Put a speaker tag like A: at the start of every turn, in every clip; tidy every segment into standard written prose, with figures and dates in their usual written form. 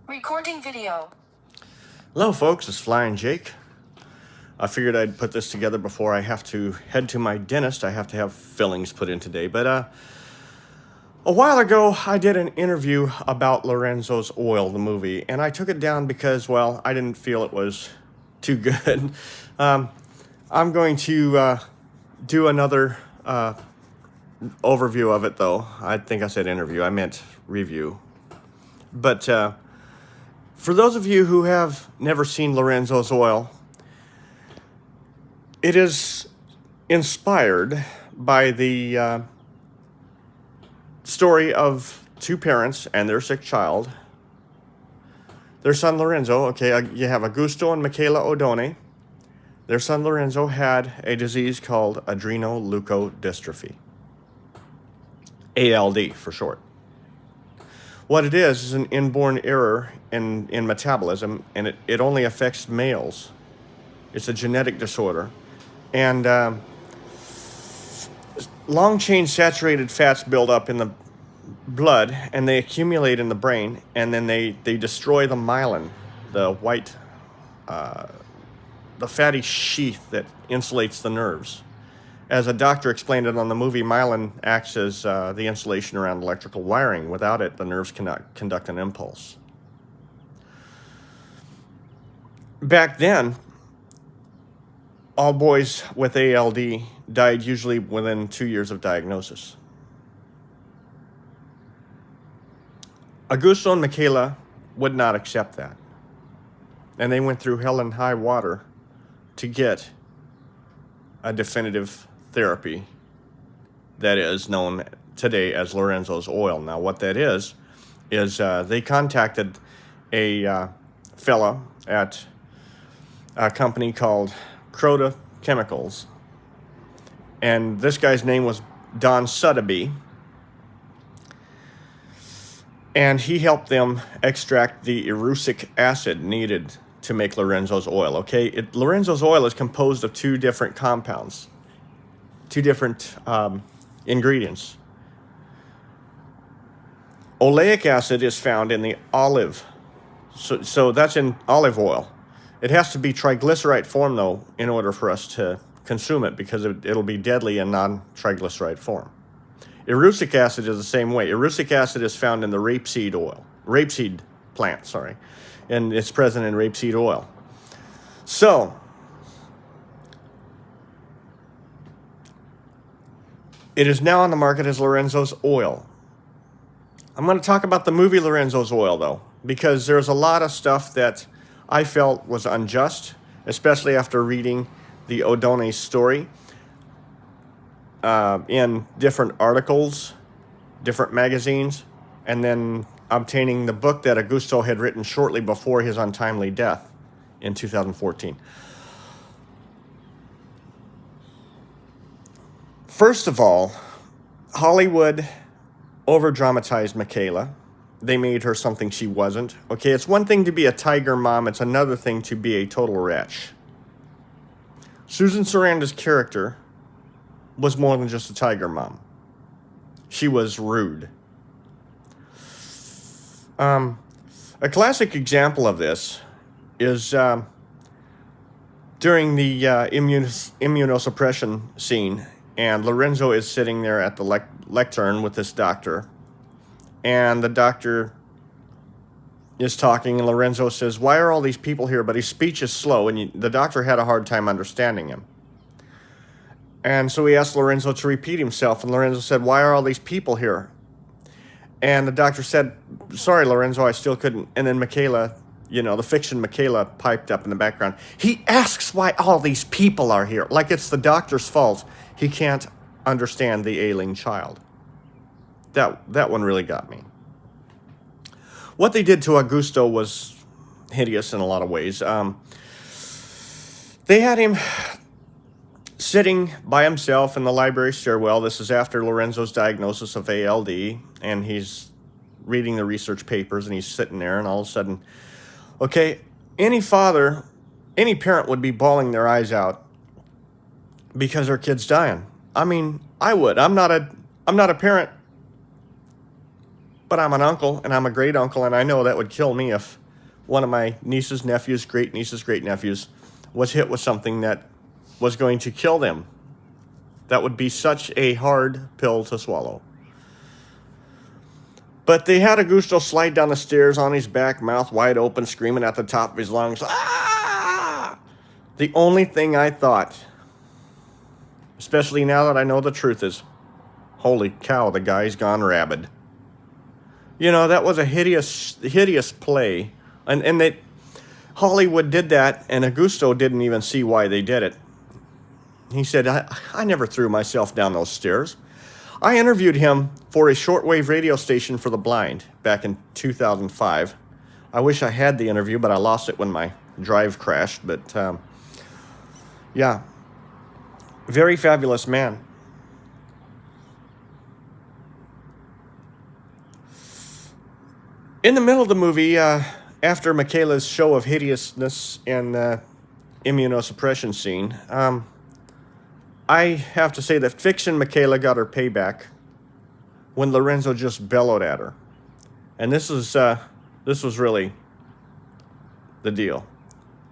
A: Recording video.
B: Hello folks, it's Flying Jake. I figured I'd put this together before I have to head to my dentist. I have to have fillings put in today. But a while ago, I did an interview about Lorenzo's Oil, the movie, and I took it down because, well, I didn't feel it was too good. I'm going to do another overview of it, though. I think I said interview. I meant review. But for those of you who have never seen Lorenzo's Oil, it is inspired by the story of two parents and their sick child. Their son Lorenzo, you have Augusto and Michaela O'Donnell. Their son Lorenzo had a disease called adrenoleukodystrophy. ALD for short. What it is an inborn error in metabolism, and it only affects males. It's a genetic disorder. And long-chain saturated fats build up in the blood, and they accumulate in the brain, and then they destroy the myelin, the white, the fatty sheath that insulates the nerves. As a doctor explained it on the movie, myelin acts as the insulation around electrical wiring. Without it, the nerves cannot conduct an impulse. Back then, all boys with ALD died usually within 2 years of diagnosis. Augusto and Michaela would not accept that. And they went through hell and high water to get a definitive therapy that is known today as Lorenzo's Oil. Now, what that is they contacted a fella at a company called Croda Chemicals, and this guy's name was Don Sotheby, and he helped them extract the erucic acid needed to make Lorenzo's Oil. Lorenzo's Oil is composed of two different compounds, two different ingredients. Oleic acid is found in the olive, so that's in olive oil. It has to be triglyceride form, though, in order for us to consume it, because it'll be deadly in non-triglyceride form. Erucic acid is the same way. Erucic acid is found in the rapeseed plant, and it's present in rapeseed oil. So, it is now on the market as Lorenzo's Oil. I'm going to talk about the movie Lorenzo's Oil, though, because there's a lot of stuff that I felt was unjust, especially after reading the O'Donnell story in different articles, different magazines, and then obtaining the book that Augusto had written shortly before his untimely death in 2014. First of all, Hollywood over-dramatized Michaela. They made her something she wasn't. It's one thing to be a tiger mom. It's another thing to be a total wretch. Susan Sarandon's character was more than just a tiger mom. She was rude. A classic example of this is during the immunosuppression scene, and Lorenzo is sitting there at the lectern with this doctor, and the doctor is talking, and Lorenzo says, "Why are all these people here?" But his speech is slow, and the doctor had a hard time understanding him. And so he asked Lorenzo to repeat himself, and Lorenzo said, "Why are all these people here?" And the doctor said, "Sorry, Lorenzo, I still couldn't." And then Michaela, the fiction Michaela piped up in the background. "He asks why all these people are here, like it's the doctor's fault he can't understand the ailing child." That one really got me. What they did to Augusto was hideous in a lot of ways. They had him sitting by himself in the library stairwell. This is after Lorenzo's diagnosis of ALD, and he's reading the research papers, and he's sitting there, and all of a sudden, any father, any parent would be bawling their eyes out because their kid's dying. I mean, I would. I'm not a parent, But I'm an uncle, and I'm a great uncle, and I know that would kill me if one of my nieces, nephews, great nieces, great nephews was hit with something that was going to kill them. That would be such a hard pill to swallow. But they had Augusto slide down the stairs on his back, mouth wide open, screaming at the top of his lungs, "Ah!" The only thing I thought, especially now that I know the truth, is, holy cow, the guy's gone rabid. You know, that was a hideous play. And they, Hollywood did that, and Augusto didn't even see why they did it. He said, I never threw myself down those stairs. I interviewed him for a shortwave radio station for the blind back in 2005. I wish I had the interview, but I lost it when my drive crashed. But, yeah, very fabulous man. In the middle of the movie, after Michaela's show of hideousness and immunosuppression scene, I have to say that fiction Michaela got her payback when Lorenzo just bellowed at her. And this was really the deal.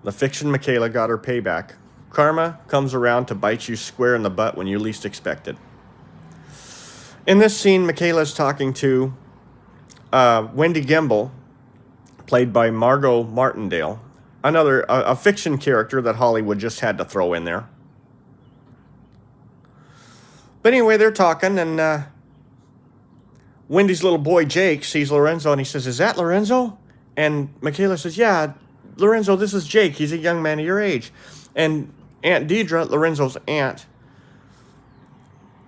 B: The fiction Michaela got her payback. Karma comes around to bite you square in the butt when you least expect it. In this scene, Michaela's talking to Wendy Gimbel, played by Margot Martindale, a fiction character that Hollywood just had to throw in there. But anyway, they're talking, and Wendy's little boy Jake sees Lorenzo, and he says, "Is that Lorenzo?" And Michaela says, "Yeah, Lorenzo, this is Jake. He's a young man of your age." And Aunt Deidre, Lorenzo's aunt,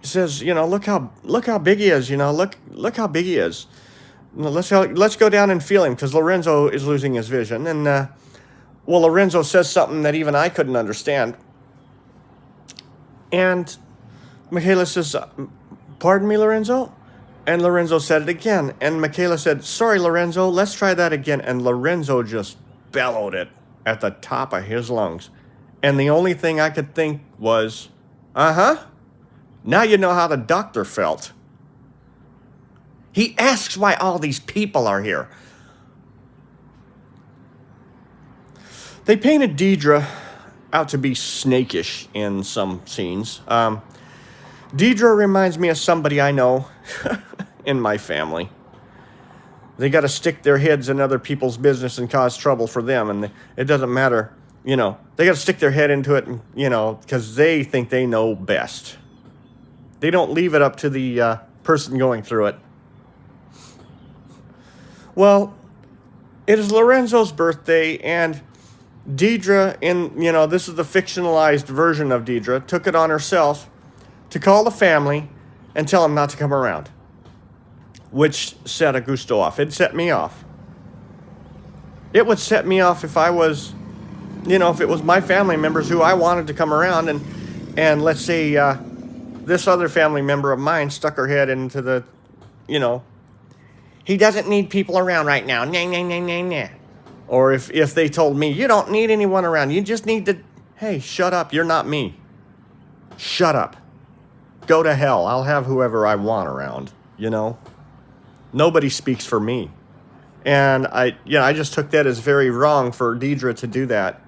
B: says, "You know, look how big he is. You know, look how big he is. Let's go down and feel him, because Lorenzo is losing his vision." And well, Lorenzo says something that even I couldn't understand. And Michaela says, "Pardon me, Lorenzo?" And Lorenzo said it again. And Michaela said, "Sorry, Lorenzo, let's try that again." And Lorenzo just bellowed it at the top of his lungs. And the only thing I could think was, now you know how the doctor felt. He asks why all these people are here. They painted Deidre out to be snakish in some scenes. Deidre reminds me of somebody I know in my family. They got to stick their heads in other people's business and cause trouble for them, and it doesn't matter, you know. They got to stick their head into it, and, you know, because they think they know best. They don't leave it up to the person going through it. Well, it is Lorenzo's birthday, and Deidre, this is the fictionalized version of Deidre, took it on herself to call the family and tell them not to come around, which set Augusto off. It set me off. It would set me off if I was, if it was my family members who I wanted to come around, and let's say this other family member of mine stuck her head into the, he doesn't need people around right now. Nah, nah, nah, nah, nah. Or if they told me, you don't need anyone around. You just need to, hey, shut up. You're not me. Shut up. Go to hell. I'll have whoever I want around, Nobody speaks for me. And I just took that as very wrong for Deidre to do that.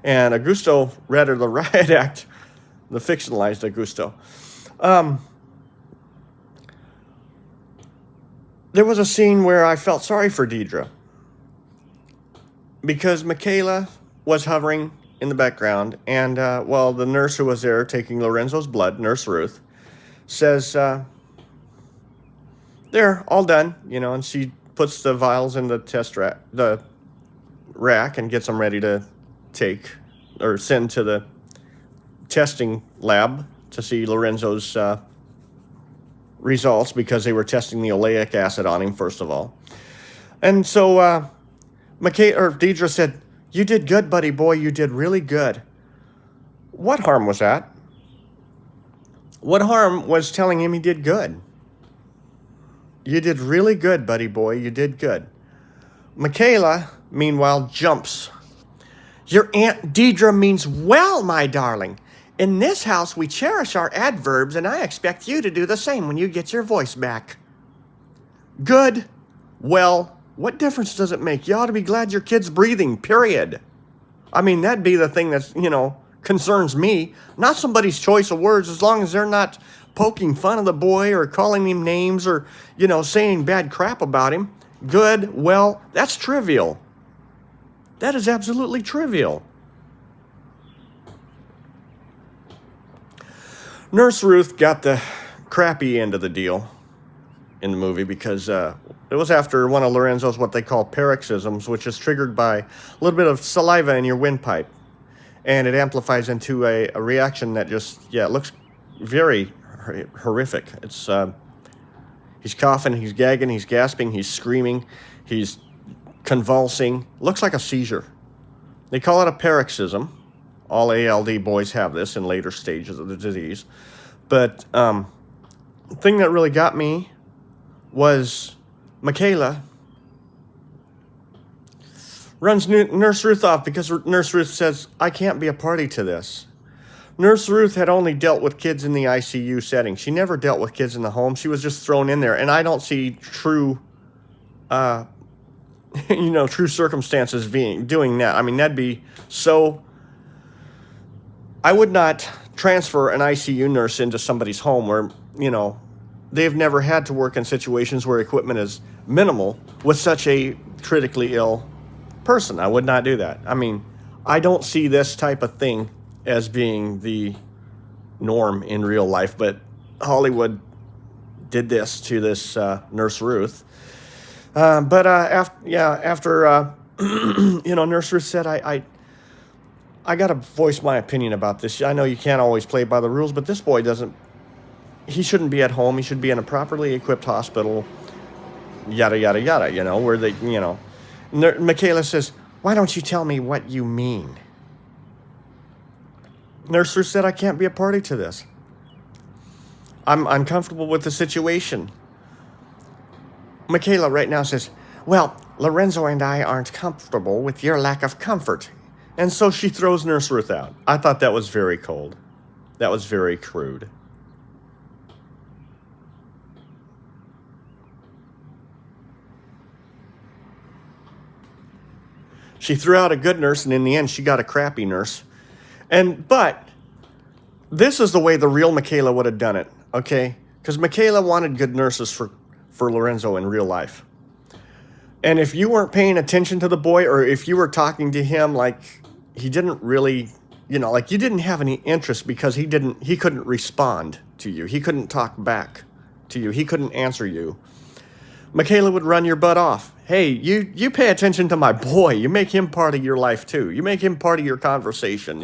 B: And Augusto read her the riot act, the fictionalized Augusto. There was a scene where I felt sorry for Deidre, because Michaela was hovering in the background, and, the nurse who was there taking Lorenzo's blood, Nurse Ruth, says, "There, all done," and she puts the vials in the the rack and gets them ready to take or send to the testing lab to see Lorenzo's results, because they were testing the oleic acid on him, first of all. And so Deidre said, "You did good, buddy boy. You did really good." What harm was that? What harm was telling him he did good? You did really good, buddy boy. You did good. Michaela, meanwhile, jumps. "Your Aunt Deidre means well, my darling. In this house, we cherish our adverbs, and I expect you to do the same when you get your voice back." Good. Well, what difference does it make? You ought to be glad your kid's breathing, period. I mean, that'd be the thing that's, concerns me. Not somebody's choice of words, as long as they're not poking fun of the boy or calling him names or, saying bad crap about him. Good. Well, that's trivial. That is absolutely trivial. Nurse Ruth got the crappy end of the deal in the movie because it was after one of Lorenzo's what they call paroxysms, which is triggered by a little bit of saliva in your windpipe. And it amplifies into a reaction that it looks very horrific. It's he's coughing, he's gagging, he's gasping, he's screaming, he's convulsing. Looks like a seizure. They call it a paroxysm. All ALD boys have this in later stages of the disease. But the thing that really got me was Michaela runs Nurse Ruth off because Nurse Ruth says, I can't be a party to this. Nurse Ruth had only dealt with kids in the ICU setting. She never dealt with kids in the home. She was just thrown in there. And I don't see true circumstances doing that. I mean, that'd be so... I would not transfer an ICU nurse into somebody's home where, they've never had to work in situations where equipment is minimal with such a critically ill person. I would not do that. I mean, I don't see this type of thing as being the norm in real life, but Hollywood did this to this Nurse Ruth. After Nurse Ruth said, I got to voice my opinion about this. I know you can't always play by the rules, but this boy he shouldn't be at home. He should be in a properly equipped hospital, yada, yada, yada, where they, Michaela says, why don't you tell me what you mean? Nurse Ruth said, I can't be a party to this. I'm comfortable with the situation. Michaela right now says, well, Lorenzo and I aren't comfortable with your lack of comfort. And so she throws Nurse Ruth out. I thought that was very cold. That was very crude. She threw out a good nurse, and in the end, she got a crappy nurse. But this is the way the real Michaela would have done it, okay? Because Michaela wanted good nurses for Lorenzo in real life. And if you weren't paying attention to the boy, or if you were talking to him like he didn't really, like you didn't have any interest because he couldn't respond to you. He couldn't talk back to you. He couldn't answer you. Michaela would run your butt off. Hey, you pay attention to my boy. You make him part of your life too. You make him part of your conversation,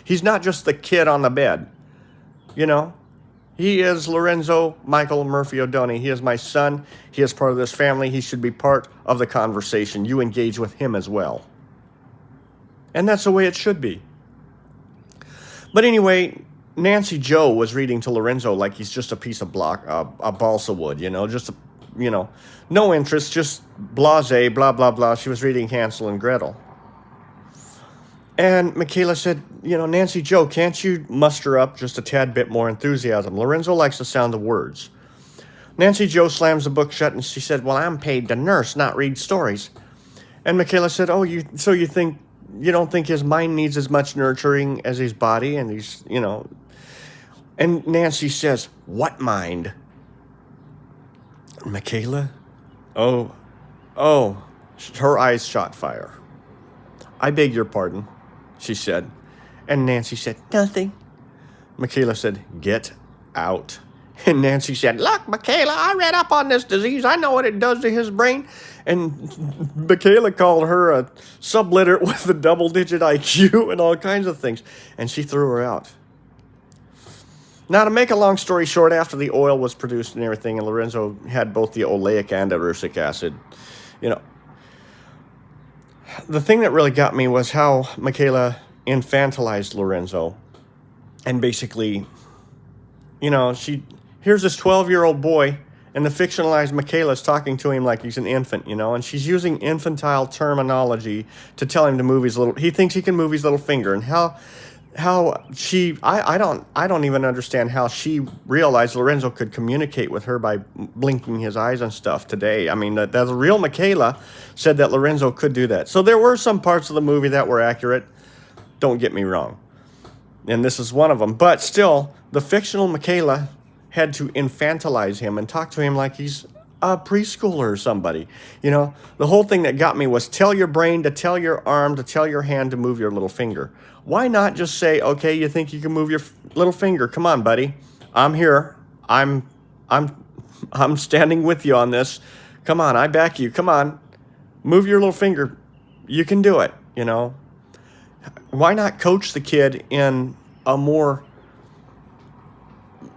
B: He's not just the kid on the bed, He is Lorenzo Michael Murphy O'Doney. He is my son. He is part of this family. He should be part of the conversation. You engage with him as well. And that's the way it should be. But anyway, Nancy Joe was reading to Lorenzo like he's just a piece of a balsa wood, no interest, just blasé, blah, blah, blah. She was reading Hansel and Gretel. And Michaela said, Nancy Joe, can't you muster up just a tad bit more enthusiasm? Lorenzo likes the sound of words. Nancy Joe slams the book shut and she said, well, I'm paid to nurse, not read stories. And Michaela said, you don't think his mind needs as much nurturing as his body? And And Nancy says, what mind? Michaela? Oh, her eyes shot fire. I beg your pardon, she said. And Nancy said, nothing. Michaela said, get out. And Nancy said, look, Michaela, I read up on this disease. I know what it does to his brain. And Michaela called her a subliterate with a double-digit IQ and all kinds of things. And she threw her out. Now, to make a long story short, after the oil was produced and everything, and Lorenzo had both the oleic and erucic acid, the thing that really got me was how Michaela infantilized Lorenzo. And basically, here's this 12-year-old boy, and the fictionalized Michaela's talking to him like he's an infant, and she's using infantile terminology to tell him to move he thinks he can move his little finger, and how I don't even understand how she realized Lorenzo could communicate with her by blinking his eyes and stuff today. I mean, the real Michaela said that Lorenzo could do that. So there were some parts of the movie that were accurate. Don't get me wrong. And this is one of them. But still, the fictional Michaela had to infantilize him and talk to him like he's a preschooler or somebody. You know, the whole thing that got me was tell your brain to tell your arm to tell your hand to move your little finger. Why not just say, okay, you think you can move your little finger? Come on, buddy. I'm here. I'm standing with you on this. Come on, I back you. Come on. Move your little finger. You can do it, you know. Why not coach the kid in a more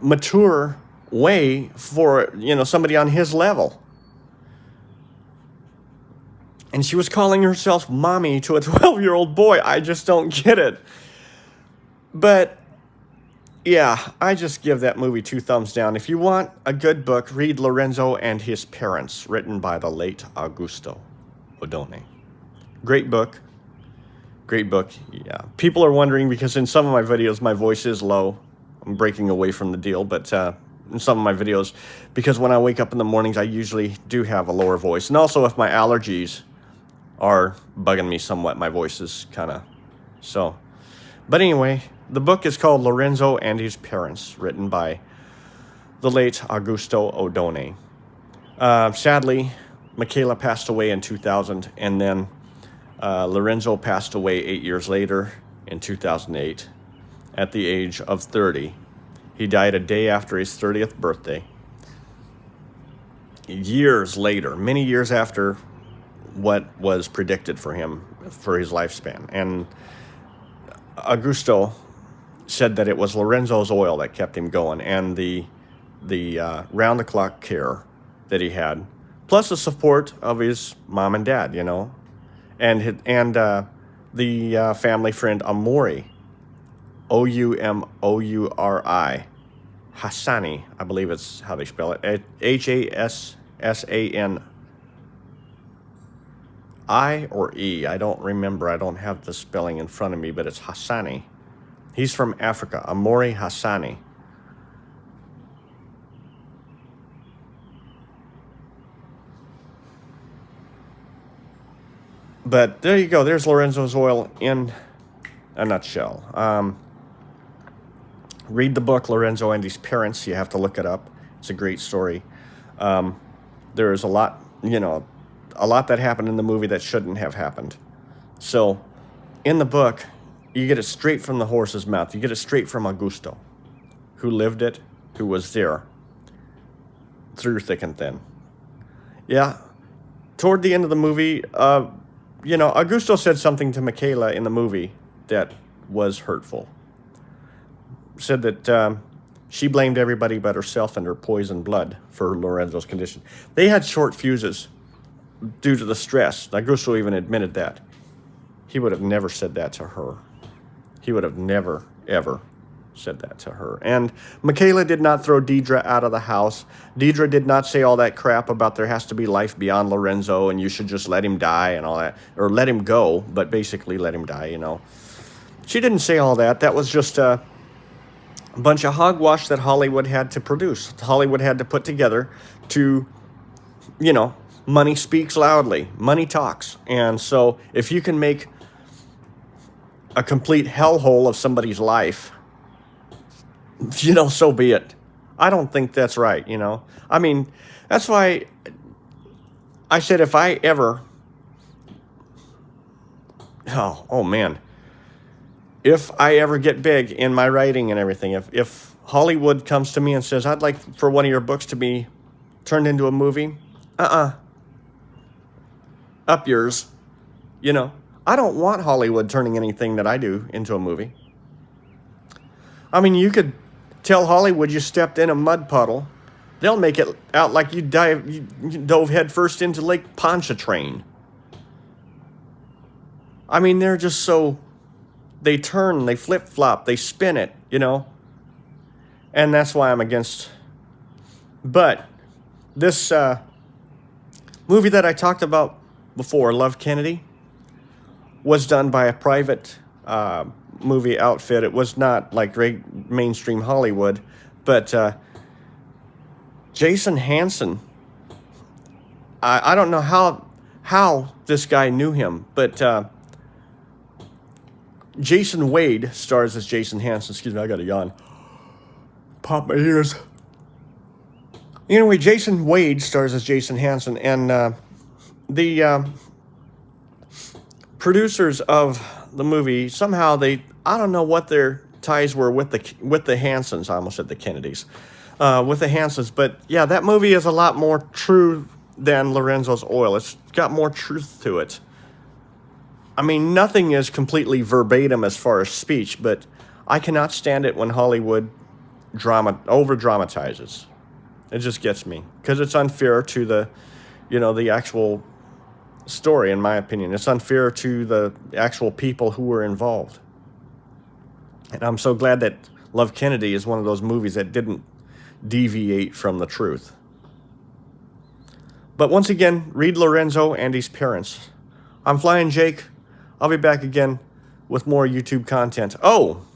B: mature way for, you know, somebody on his level? And she was calling herself mommy to a 12-year-old boy. I just don't get it. But yeah, I just give that movie 2 thumbs down. If you want a good book, read Lorenzo and His Parents, written by the late Augusto Odone. Great book. Great book. Yeah. People are wondering because in some of my videos, my voice is low. I'm breaking away from the deal, but in some of my videos, because when I wake up in the mornings, I usually do have a lower voice. And also if my allergies are bugging me somewhat, my voice is kind of so. But anyway, the book is called Lorenzo and His Parents, written by the late Augusto Odone. Sadly, Michaela passed away in 2000, and then Lorenzo passed away 8 years later in 2008 at the age of 30. He died a day after his 30th birthday. Years later, many years after what was predicted for him for his lifespan. And Augusto said that it was Lorenzo's oil that kept him going, and the round-the-clock care that he had, plus the support of his mom and dad, you know, and the family friend Amouri, Oumori, Hassani, I believe it's how they spell it, Hassani or E, I don't remember, I don't have the spelling in front of me, but it's Hassani. He's from Africa, Amouri Hassani. But there you go, there's Lorenzo's oil in a nutshell. Read the book, Lorenzo and His Parents. You have to look it up. It's a great story. There is a lot, you know, a lot that happened in the movie that shouldn't have happened. So, in the book, you get it straight from the horse's mouth. You get it straight from Augusto, who lived it, who was there, through thick and thin. Yeah, toward the end of the movie, you know, Augusto said something to Michaela in the movie that was hurtful. Said that she blamed everybody but herself and her poisoned blood for Lorenzo's condition. They had short fuses due to the stress. Augusto even admitted that. He would have never said that to her. He would have never, ever said that to her. And Michaela did not throw Deidre out of the house. Deidre did not say all that crap about there has to be life beyond Lorenzo and you should just let him die and all that. Or let him go, but basically let him die, you know. She didn't say all that. That was just a bunch of hogwash that Hollywood had to produce. Hollywood had to put together to, you know, money speaks loudly. Money talks. And so if you can make a complete hellhole of somebody's life, you know, so be it. I don't think that's right, you know. I mean, that's why I said if I ever, oh man, if I ever get big in my writing and everything, if Hollywood comes to me and says, I'd like for one of your books to be turned into a movie, up yours, you know. I don't want Hollywood turning anything that I do into a movie. I mean, you could tell Hollywood you stepped in a mud puddle. They'll make it out like you dove headfirst into Lake Pontchartrain. I mean, they're just so, they turn, they flip-flop, they spin it, you know. And that's why I'm against. But this movie that I talked about before, Love Kennedy, was done by a private movie outfit. It was not like great mainstream Hollywood, but Jason Hansen, I don't know how this guy knew him, but Jason Wade stars as Jason Hansen. Excuse me, I got a yawn. Pop my ears. Anyway, Jason Wade stars as Jason Hansen, and the producers of the movie, somehow I don't know what their ties were with the Hansons. I almost said the Kennedys. With the Hansons, but yeah, that movie is a lot more true than Lorenzo's Oil. It's got more truth to it. I mean, nothing is completely verbatim as far as speech, but I cannot stand it when Hollywood over-dramatizes. It just gets me, because it's unfair to the actual story, in my opinion. It's unfair to the actual people who were involved. And I'm so glad that Love Kennedy is one of those movies that didn't deviate from the truth. But once again, read Lorenzo and his parents. I'm Flying Jake. I'll be back again with more YouTube content. Oh,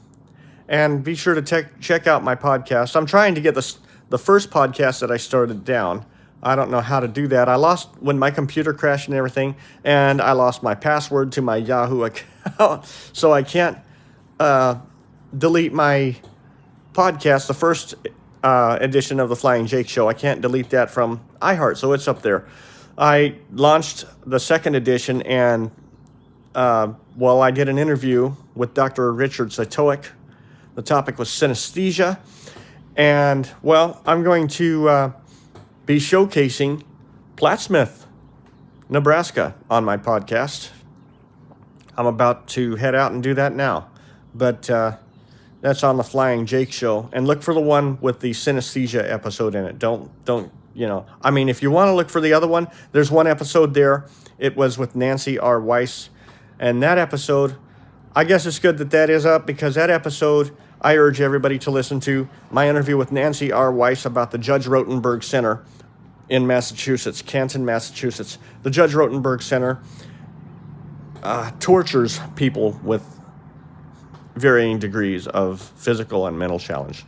B: and be sure to check out my podcast. I'm trying to get the first podcast that I started down. I don't know how to do that. I lost when my computer crashed and everything, and I lost my password to my Yahoo account, so I can't delete my podcast, the first edition of the Flying Jake Show. I can't delete that from iHeart, so it's up there. I launched the second edition, and I did an interview with Dr. Richard Satoic. The topic was synesthesia, and I'm going to be showcasing Plattsmouth, Nebraska on my podcast. I'm about to head out and do that now, but that's on the Flying Jake Show, and look for the one with the synesthesia episode in it. Don't I mean, if you want to look for the other one, there's one episode there. It was with Nancy R. Weiss, and that episode, I guess it's good that is up, because that episode, I urge everybody to listen to my interview with Nancy R. Weiss about the Judge Rotenberg Center in Massachusetts, Canton, Massachusetts. The Judge Rotenberg Center tortures people with varying degrees of physical and mental challenge.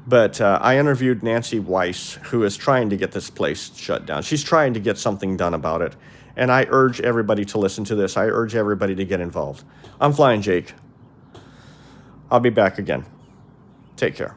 B: But I interviewed Nancy Weiss, who is trying to get this place shut down. She's trying to get something done about it. And I urge everybody to listen to this. I urge everybody to get involved. I'm Flying Jake. I'll be back again. Take care.